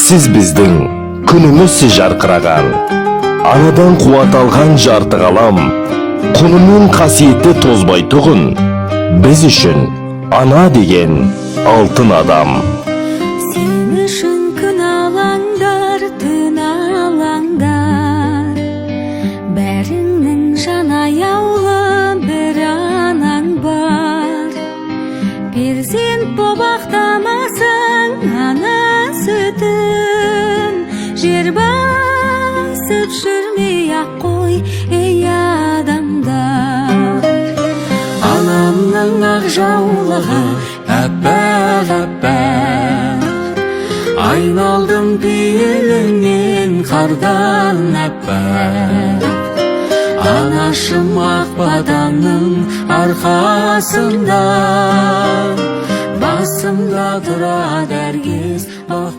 Сіз біздің күніміз жарқыраған, анадан қуат алған жарты ғалам, құнымен қасиеті тозбай тұғын, біз үшін ана деген алтын адам. Сен үшін күн алаңдар, түн алаңдар, бәріңнің жан аяулы бір анаң бар. Перзент боп ақтамасың ана сүтін, жер басып жүрмей ақ қой ей адамдар. Анамның ақ жаулығы әппақ-әппақ, айналдым пейілінен қардан әппақ. Анашым ақ батаның арқасында, басымда тұрады әркез бақ